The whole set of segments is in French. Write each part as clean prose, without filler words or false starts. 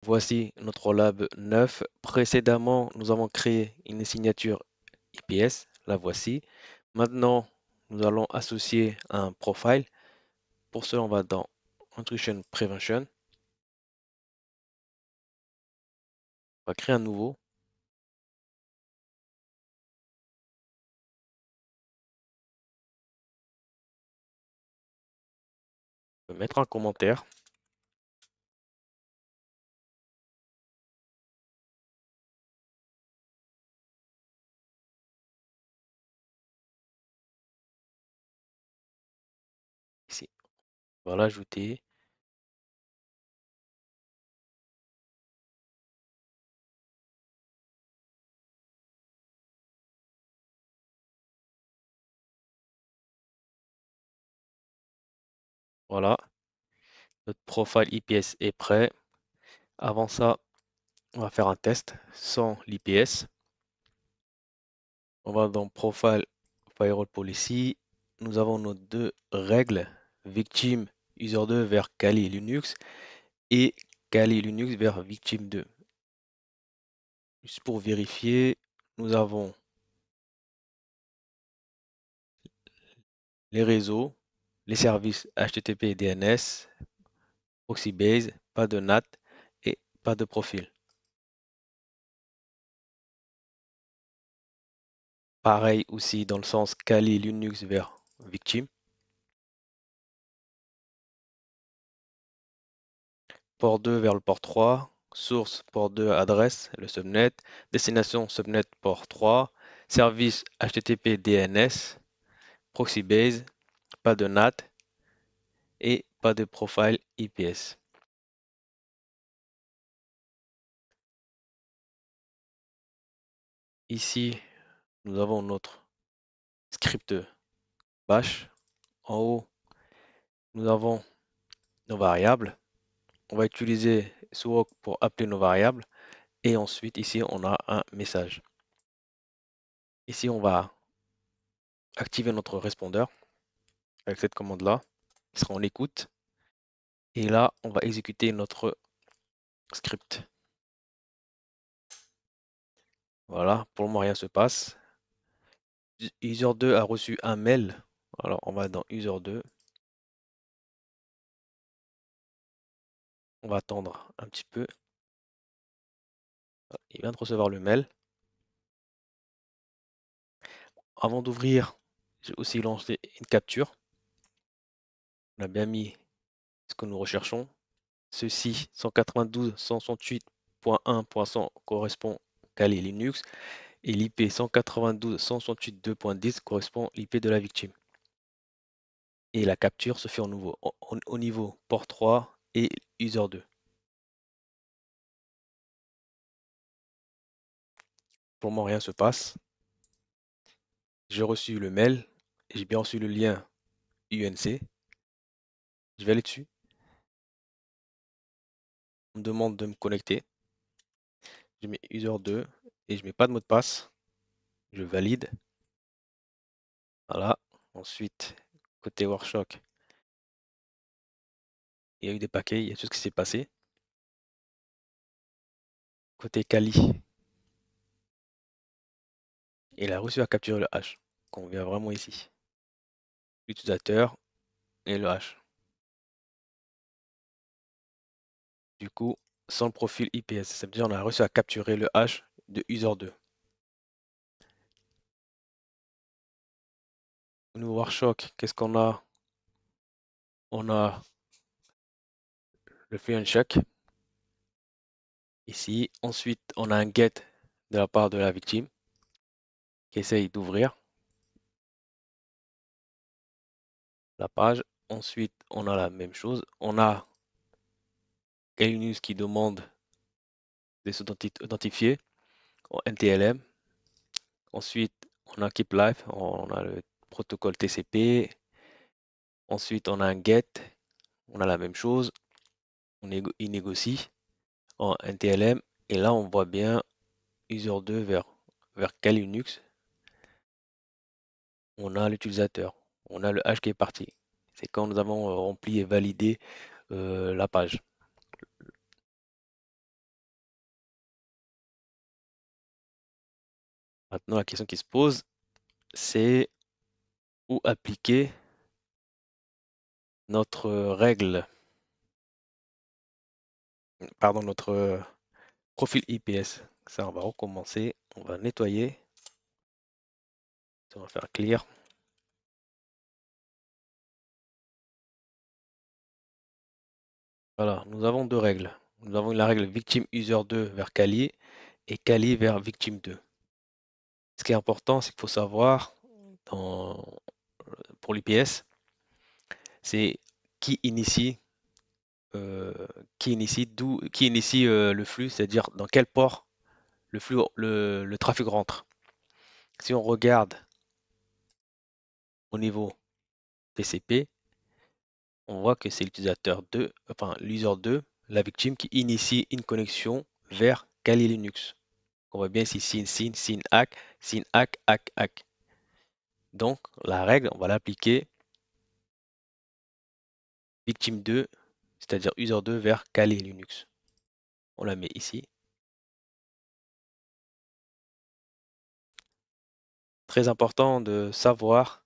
Voici notre lab 9. Précédemment, nous avons créé une signature IPS. La voici. Maintenant, nous allons associer un profile. Pour cela, on va dans Intrusion Prevention. On va créer un nouveau. On va mettre un commentaire. Ici. On va l'ajouter. Voilà. Notre profile IPS est prêt. Avant ça, on va faire un test sans l'IPS. On va dans Profile Firewall Policy. Nous avons nos deux règles, Victim User 2 vers Kali Linux et Kali Linux vers Victim 2. Juste pour vérifier, nous avons les réseaux, les services HTTP et DNS, Proxybase, pas de NAT et pas de profil. Pareil aussi dans le sens Kali Linux vers Victim. Port 2 vers le port 3, source port 2 adresse, le subnet, destination subnet port 3, service HTTP DNS, Proxybase, pas de NAT et pas de profile IPS. Ici, nous avons notre script bash. En haut, nous avons nos variables. On va utiliser sudo pour appeler nos variables. Et ensuite, ici, on a un message. Ici, on va activer notre répondeur avec cette commande-là, qui sera en écoute. Et là, on va exécuter notre script. Voilà, pour le moment, rien ne se passe. User 2 a reçu un mail. Alors, on va dans User 2. On va attendre un petit peu. Il vient de recevoir le mail. Avant d'ouvrir, j'ai aussi lancé une capture. On a bien mis ce que nous recherchons. Ceci, 192.168.1.100 correspond Kali Linux et l'IP 192.168.2.10 correspond l'IP de la victime. Et la capture se fait au niveau port 3 et user 2. Pour moi, rien ne se passe. J'ai reçu le mail, j'ai bien reçu le lien UNC. Je vais aller dessus. On me demande de me connecter. Je mets user 2 et je mets pas de mot de passe. Je valide. Voilà. Ensuite, côté Workshop, il y a eu des paquets, il y a tout ce qui s'est passé. Côté Kali, il a reçu à capturer le hash, qu'on vient vraiment ici. L'utilisateur et le hash. Du coup, sans le profil IPS, ça veut dire qu'on a réussi à capturer le hash de user 2. Au niveau Workshop, qu'est-ce qu'on a? On a le free uncheck ici. Ensuite, on a un get de la part de la victime qui essaye d'ouvrir la page. Ensuite, on a la même chose. On a Linux qui demande de s'identifier en NTLM. Ensuite, on a Keep Live, on a le protocole TCP. Ensuite, on a un get, on a la même chose. Il négocie en NTLM. Et là, on voit bien user 2 vers Kali Linux. On a l'utilisateur, on a le hash qui est parti. C'est quand nous avons rempli et validé la page. Maintenant, la question qui se pose, c'est où appliquer notre règle, pardon, notre profil IPS. Ça, on va recommencer, on va nettoyer, on va faire clear. Voilà, nous avons deux règles. Nous avons la règle victime user 2 vers Kali et Kali vers victime 2. Ce qui est important, c'est qu'il faut savoir pour l'IPS, c'est qui initie, euh, qui initie le flux, c'est-à-dire dans quel port le trafic rentre. Si on regarde au niveau TCP, on voit que c'est l'utilisateur 2, enfin l'user 2, la victime qui initie une connexion vers Kali Linux. On voit bien ici SYN, hack. Donc la règle, on va l'appliquer victime 2, c'est-à-dire user 2 vers Kali Linux. On la met ici. Très important de savoir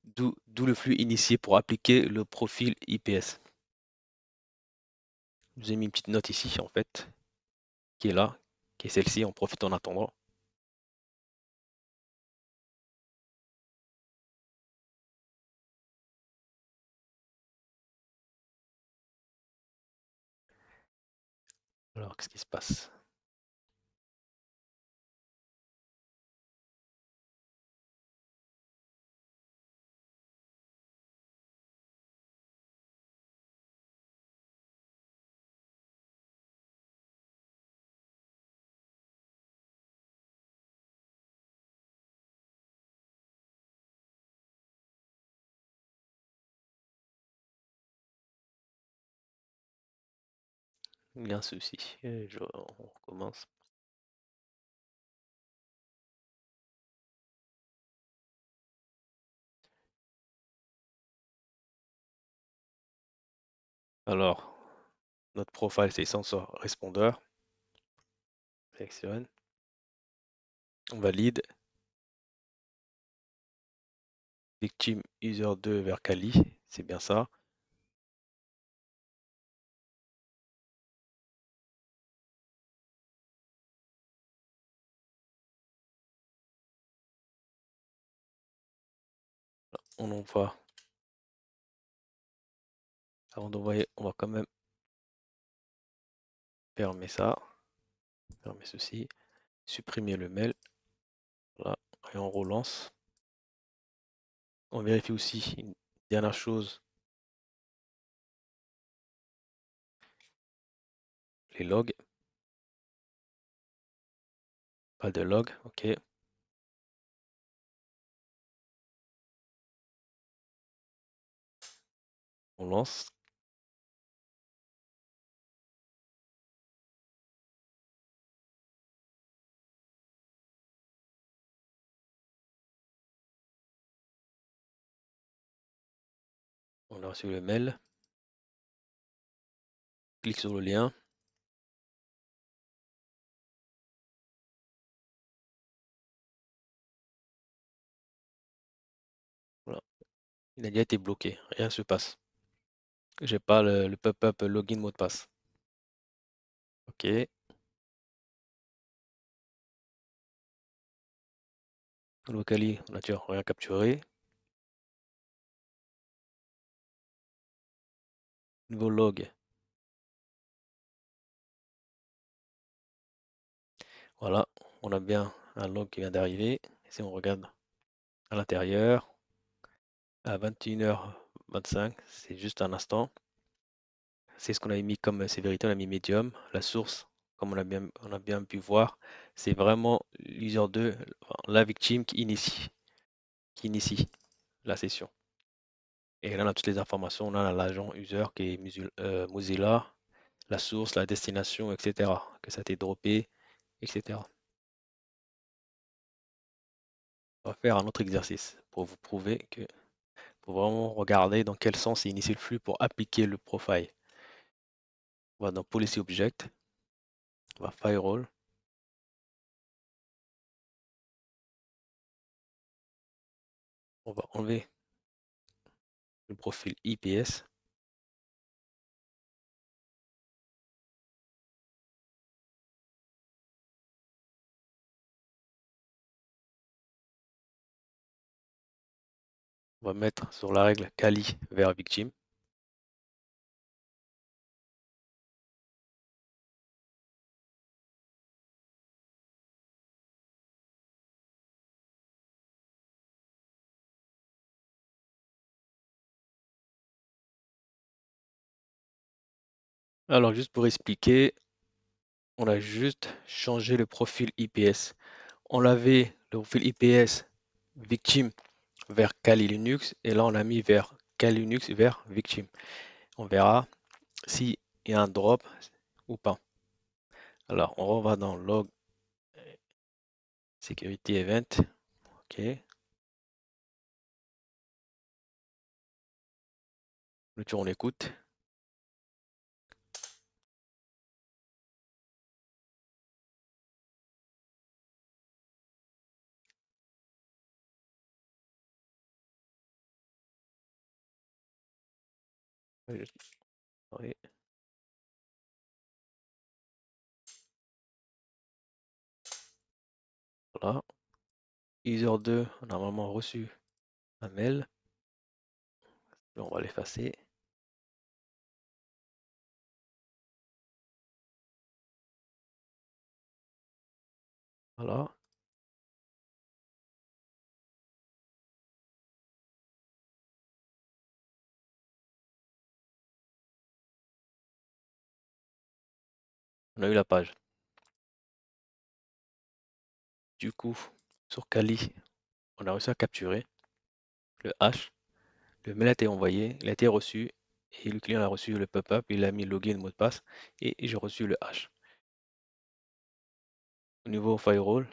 d'où le flux initié pour appliquer le profil IPS. Je vous ai mis une petite note ici en fait, qui est là, qui est celle-ci, on profite en attendant. Alors, qu'est-ce qui se passe? Il y a un souci. On recommence. Alors, notre profile, c'est sensor répondeur. Sélectionne. On valide. Victime user 2 vers Kali. C'est bien ça. On envoie. Avant d'envoyer, on va quand même fermer ça. Fermer ceci. Supprimer le mail. Voilà. Et on relance. On vérifie aussi une dernière chose. Les logs. Pas de log. OK. On lance. On a reçu le mail. Clique sur le lien. Voilà. Il a déjà été bloqué. Rien ne se passe. J'ai pas le pop-up login mot de passe. OK. Locally, on a déjà rien capturé. Nouveau log. Voilà. On a bien un log qui vient d'arriver. Si on regarde à l'intérieur, à 21h25, c'est juste un instant. C'est ce qu'on avait mis comme sévérité, on a mis medium. La source, comme on a bien pu voir, c'est vraiment l'user 2, enfin, la victime qui initie la session. Et là, on a toutes les informations. On a l'agent user qui est Mozilla, la source, la destination, etc. Que ça a été droppé, etc. On va faire un autre exercice pour vous prouver que faut vraiment regarder dans quel sens initier le flux pour appliquer le profile. On va dans Policy Object, on va Firewall, On va enlever le profil IPS. On va mettre sur la règle Kali vers victime. Alors, juste pour expliquer, on a juste changé le profil IPS. On avait le profil IPS victime vers Kali Linux et là on a mis vers Kali Linux vers victime. On verra s'il y a un drop ou pas. Alors, on va dans log security event. OK. Le tour on écoute. Oui, voilà. User 2 a normalement reçu un mail. Là, on va l'effacer. Voilà. On a eu la page. Du coup, sur Kali, on a réussi à capturer le hash. Le mail a été envoyé, il a été reçu et le client a reçu le pop-up, il a mis login, mot de passe et j'ai reçu le hash. Au niveau firewall,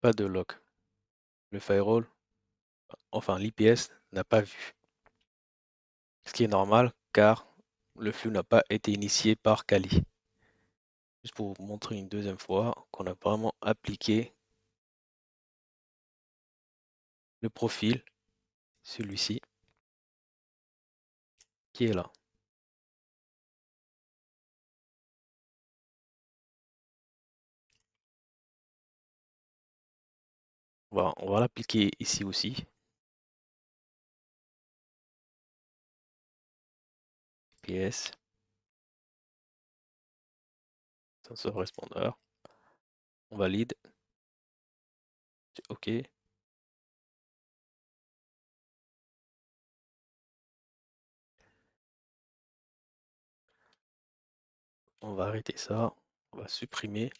pas de log. Le firewall, enfin l'IPS n'a pas vu. Ce qui est normal car le flux n'a pas été initié par Kali. Juste pour vous montrer une deuxième fois qu'on a vraiment appliqué le profil, celui-ci, qui est là. On va l'appliquer ici aussi. IPS, sensor respondeur. On valide. OK. On va arrêter ça. On va supprimer.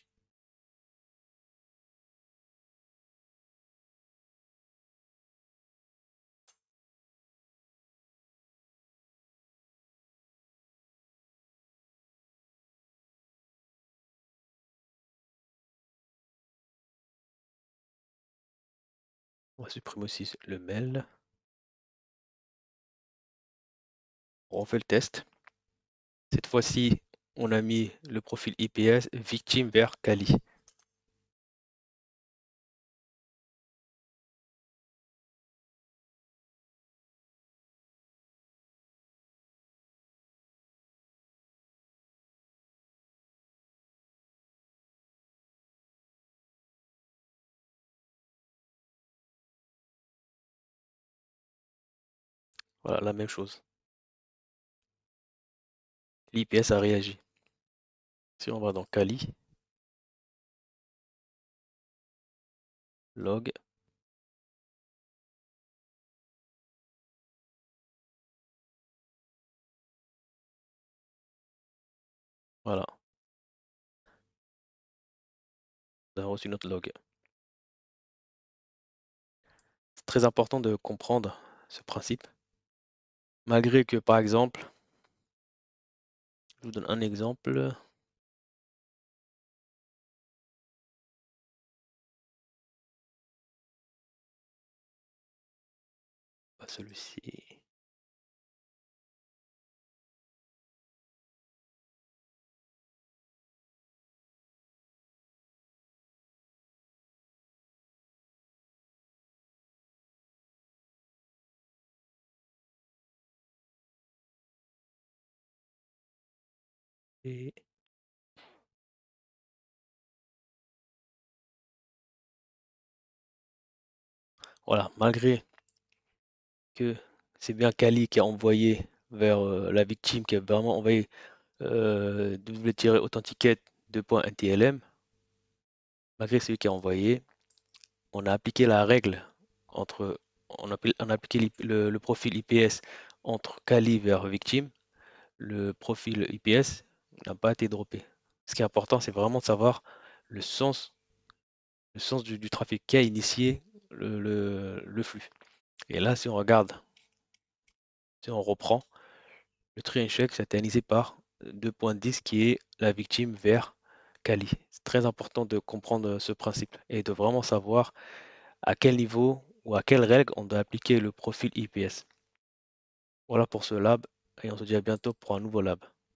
On va supprimer aussi le mail. On fait le test. Cette fois-ci, on a mis le profil IPS victime vers Kali. Voilà, la même chose. L'IPS a réagi. Si on va dans Kali, log, voilà, on a reçu notre log. C'est très important de comprendre ce principe. Malgré que, par exemple, je vous donne un exemple, pas celui-ci. Et voilà, malgré que c'est bien Kali qui a envoyé vers la victime, qui a vraiment envoyé double-authenticate 2.NTLM, malgré celui qui a envoyé, on a appliqué la règle entre, on a appliqué le profil IPS entre Kali vers victime, le profil IPS n'a pas été droppé. Ce qui est important, c'est vraiment de savoir le sens, le sens du trafic qui a initié le flux. Et là, si on regarde, si on reprend, le tree and check, c'est analysé par 2.10 qui est la victime vers Kali. C'est très important de comprendre ce principe et de vraiment savoir à quel niveau ou à quelle règle on doit appliquer le profil IPS. Voilà pour ce lab et on se dit à bientôt pour un nouveau lab.